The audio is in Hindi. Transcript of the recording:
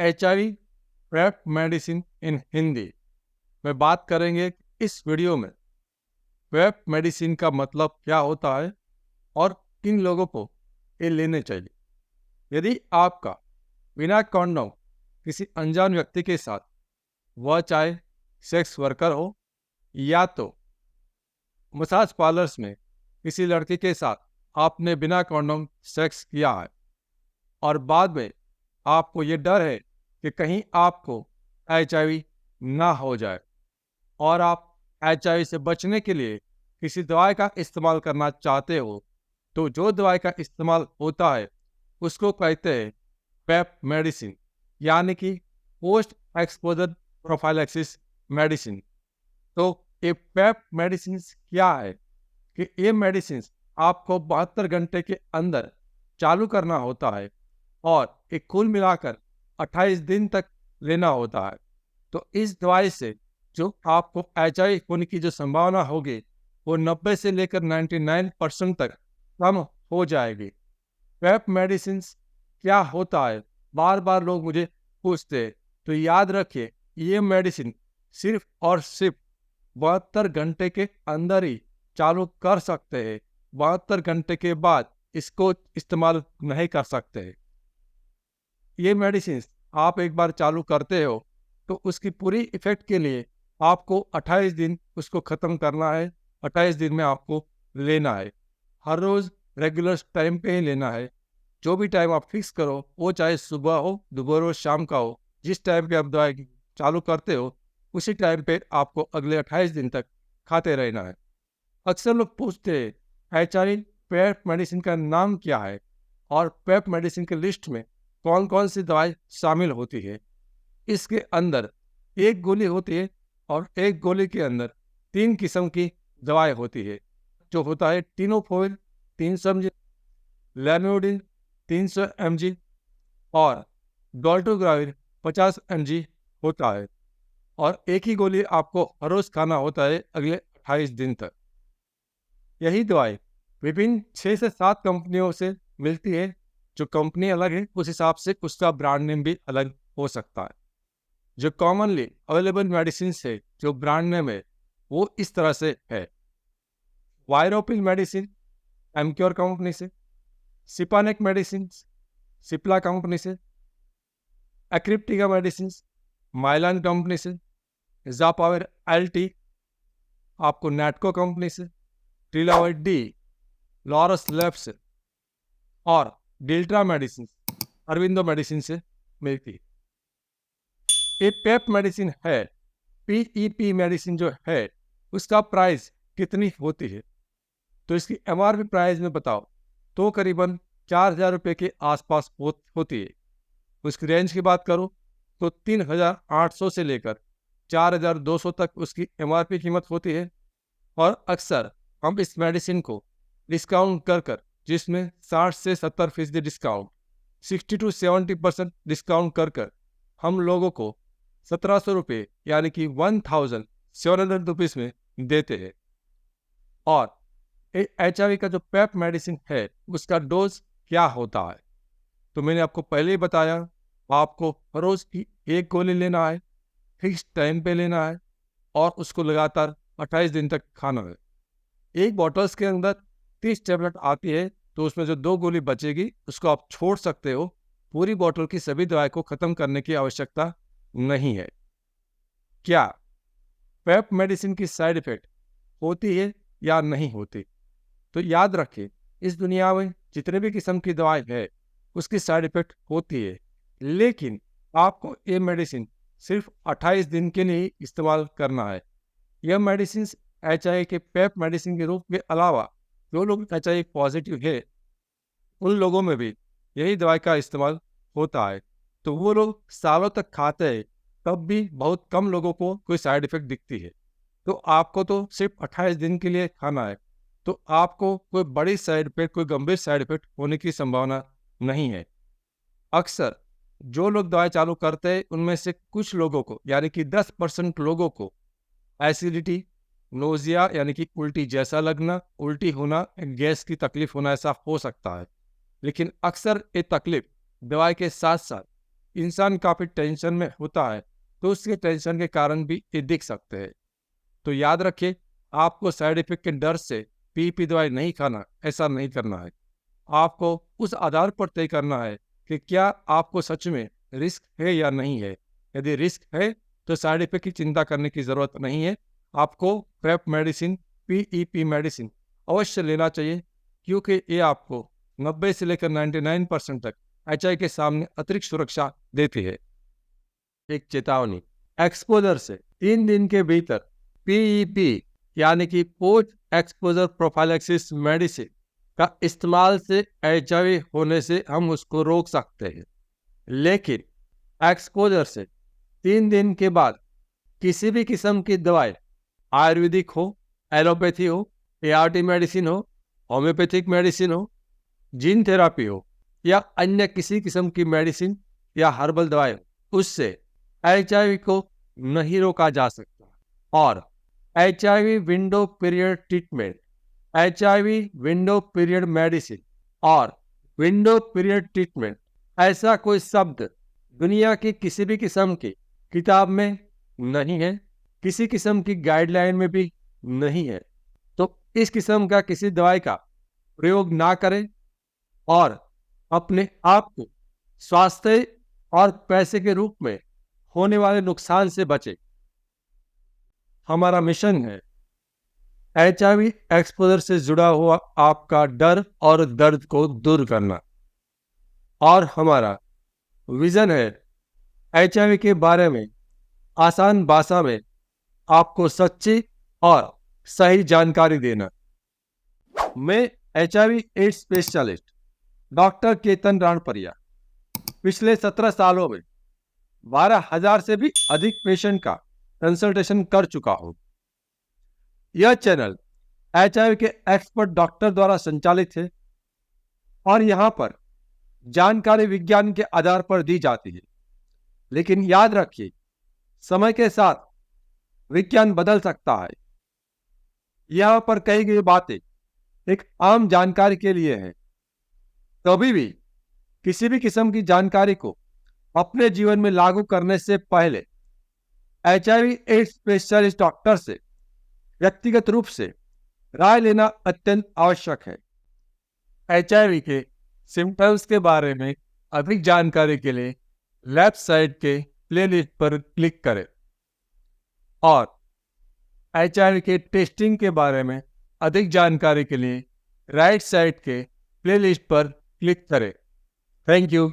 HIV prep medicine in Hindi में बात करेंगे। इस वीडियो में प्रेप मेडिसिन का मतलब क्या होता है और किन लोगों को ये लेने चाहिए। यदि आपका बिना कॉन्डोम किसी अनजान व्यक्ति के साथ, वह चाहे सेक्स वर्कर हो या तो मसाज पार्लर्स में किसी लड़की के साथ आपने बिना कॉन्डोम सेक्स किया है और बाद में आपको ये डर है कि कहीं आपको HIV ना हो जाए और आप HIV से बचने के लिए किसी दवाई का इस्तेमाल करना चाहते हो, तो जो दवाई का इस्तेमाल होता है उसको कहते हैं पेप मेडिसिन, यानी कि पोस्ट एक्सपोजर प्रोफाइलैक्सिस मेडिसिन। तो ये पेप मेडिसिन क्या है कि ये मेडिसिन आपको 72 घंटे के अंदर चालू करना होता है और एक कुल मिलाकर 28 दिन तक लेना होता है। तो इस दवाई से जो आपको HIV होने की जो संभावना होगी वो 90 से लेकर 99% तक कम हो जाएगी। पेप मेडिसिन क्या होता है, बार बार लोग मुझे पूछते हैं। तो याद रखिए, ये मेडिसिन सिर्फ और सिर्फ 72 घंटे के अंदर ही चालू कर सकते हैं। 72 घंटे के बाद इसको इस्तेमाल नहीं कर सकते हैं। ये मेडिसिन आप एक बार चालू करते हो तो उसकी पूरी इफेक्ट के लिए आपको 28 दिन उसको ख़त्म करना है। 28 दिन में आपको लेना है। हर रोज़ रेगुलर टाइम पे ही लेना है। जो भी टाइम आप फिक्स करो, वो चाहे सुबह हो, दोपहर हो, शाम का हो, जिस टाइम पे आप दवाई चालू करते हो उसी टाइम पे आपको अगले 28 दिन तक खाते रहना है। अक्सर लोग पूछते हैं HIV पेप मेडिसिन का नाम क्या है और पेप मेडिसिन के लिस्ट में कौन कौन सी दवाई शामिल होती है। इसके अंदर एक गोली होती है और एक गोली के अंदर 3 किस्म की दवाई होती है, जो होता है टिनोफोल 300 mg, लैमोडिन 300 mg और डोल्टोग्राविर 50 mg होता है। और एक ही गोली आपको हर रोज खाना होता है अगले 28 दिन तक। यही दवाई विभिन्न 6 से 7 कंपनियों से मिलती है। जो कंपनी अलग है उस हिसाब से उसका ब्रांड नेम भी अलग हो सकता है। जो कॉमनली अवेलेबल मेडिसिन है, जो ब्रांड नेम है, वो इस तरह से है। वायरोपिल मेडिसिन एमक्योर कंपनी से, सिपानेक मेडिसिन सिप्ला कंपनी से, एक्रिप्टिका मेडिसिन माइलान कंपनी से, जापावर एलटी आपको नेटको कंपनी से, ट्रिलावर डी लॉरस लैब से और डिल्ट्रा मेडिसिन अरविंदो मेडिसिन से मिलती है। ये पेप मेडिसिन है। PEP मेडिसिन जो है उसका प्राइस कितनी होती है, तो इसकी MRP प्राइस में बताओ तो करीबन 4,000 रुपये के आसपास होती है। उसकी रेंज की बात करो तो 3,800 से लेकर 4,200 तक उसकी MRP कीमत होती है। और अक्सर हम इस मेडिसिन को डिस्काउंट कर जिसमें 60 से 70% डिस्काउंट, 60 to 70% डिस्काउंट कर हम लोगों को 1,700 रुपये यानी कि 1,700 रुपीज़ में देते हैं। और HIV का जो पेप मेडिसिन है उसका डोज क्या होता है, तो मैंने आपको पहले ही बताया। आपको हर रोज की एक गोली लेना है, फिक्स टाइम पे लेना है और उसको लगातार 28 दिन तक खाना है। एक बॉटल्स के अंदर 30 टैबलेट आती है, तो उसमें जो 2 गोली बचेगी उसको आप छोड़ सकते हो। पूरी बॉटल की सभी दवाई को ख़त्म करने की आवश्यकता नहीं है। क्या पेप मेडिसिन की साइड इफेक्ट होती है या नहीं होती, तो याद रखिए, इस दुनिया में जितने भी किस्म की दवाई है उसकी साइड इफेक्ट होती है, लेकिन आपको ये मेडिसिन सिर्फ 28 दिन के लिए इस्तेमाल करना है। यह मेडिसिन HIV के पेप मेडिसिन के रूप के अलावा जो लोग HIV पॉजिटिव है उन लोगों में भी यही दवाई का इस्तेमाल होता है। तो वो लोग सालों तक खाते हैं, तब भी बहुत कम लोगों को कोई साइड इफेक्ट दिखती है। तो आपको तो सिर्फ 28 दिन के लिए खाना है, तो आपको कोई बड़ी साइड इफेक्ट, कोई गंभीर साइड इफेक्ट होने की संभावना नहीं है। अक्सर जो लोग दवाई चालू करते हैं उनमें से कुछ लोगों को यानी कि 10% लोगों को एसिडिटी, नोजिया यानी कि उल्टी जैसा लगना, उल्टी होना, गैस की तकलीफ होना ऐसा हो सकता है। लेकिन अक्सर ये तकलीफ दवाई के साथ साथ इंसान काफ़ी टेंशन में होता है तो उसके टेंशन के कारण भी ये दिख सकते हैं। तो याद रखिए, आपको साइड इफेक्ट के डर से पीपी दवाई नहीं खाना, ऐसा नहीं करना है। आपको उस आधार पर तय करना है कि क्या आपको सच में रिस्क है या नहीं है। यदि रिस्क है तो साइड इफेक्ट की चिंता करने की ज़रूरत नहीं है। आपको प्रेप मेडिसिन, पीईपी मेडिसिन अवश्य लेना चाहिए, क्योंकि ये आपको 90 से लेकर 99% तक एचआई के सामने अतिरिक्त सुरक्षा देती है। एक चेतावनी, एक्सपोजर से 3 दिन के भीतर पीईपी यानी कि पोस्ट एक्सपोजर प्रोफाइलैक्सिस मेडिसिन का इस्तेमाल से एचआईवी होने से हम उसको रोक सकते हैं। लेकिन एक्सपोजर से 3 दिन के बाद किसी भी किस्म की दवाई, आयुर्वेदिक हो, एलोपैथी हो, एआरटी मेडिसिन हो, होम्योपैथिक मेडिसिन हो, जीन थेरापी हो या अन्य किसी किस्म की मेडिसिन या हर्बल दवाई हो, उससे एचआईवी को नहीं रोका जा सकता। और HIV window period treatment, HIV window period medicine और विंडो पीरियड ट्रीटमेंट, ऐसा कोई शब्द दुनिया की किसी भी किस्म की किताब में नहीं है, किसी किस्म की गाइडलाइन में भी नहीं है। तो इस किस्म का किसी दवाई का प्रयोग ना करें और अपने आप को स्वास्थ्य और पैसे के रूप में होने वाले नुकसान से बचें। हमारा मिशन है एचआईवी एक्सपोजर से जुड़ा हुआ आपका डर और दर्द को दूर करना, और हमारा विजन है एचआईवी के बारे में आसान भाषा में आपको सच्ची और सही जानकारी देना। मैं HIV AIDS specialist doctor Ketan Ranpariya पिछले 17 सालों में 12,000 से भी अधिक पेशेंट का कंसल्टेशन कर चुका हूं। यह चैनल एचआईवी के एक्सपर्ट डॉक्टर द्वारा संचालित है और यहां पर जानकारी विज्ञान के आधार पर दी जाती है। लेकिन याद रखिए, समय के साथ विज्ञान बदल सकता है। यहां पर कही गई बातें एक आम जानकारी के लिए है। कभी भी किसी भी किस्म की जानकारी को अपने जीवन में लागू करने से पहले एचआईवी एड्स स्पेशलिस्ट डॉक्टर से व्यक्तिगत रूप से राय लेना अत्यंत आवश्यक है। एचआईवी के सिम्टम्स के बारे में अधिक जानकारी के लिए लेफ्ट साइड के प्लेलिस्ट पर क्लिक करें और एचआईवी के टेस्टिंग के बारे में अधिक जानकारी के लिए राइट साइड के प्लेलिस्ट पर क्लिक करें। Thank you.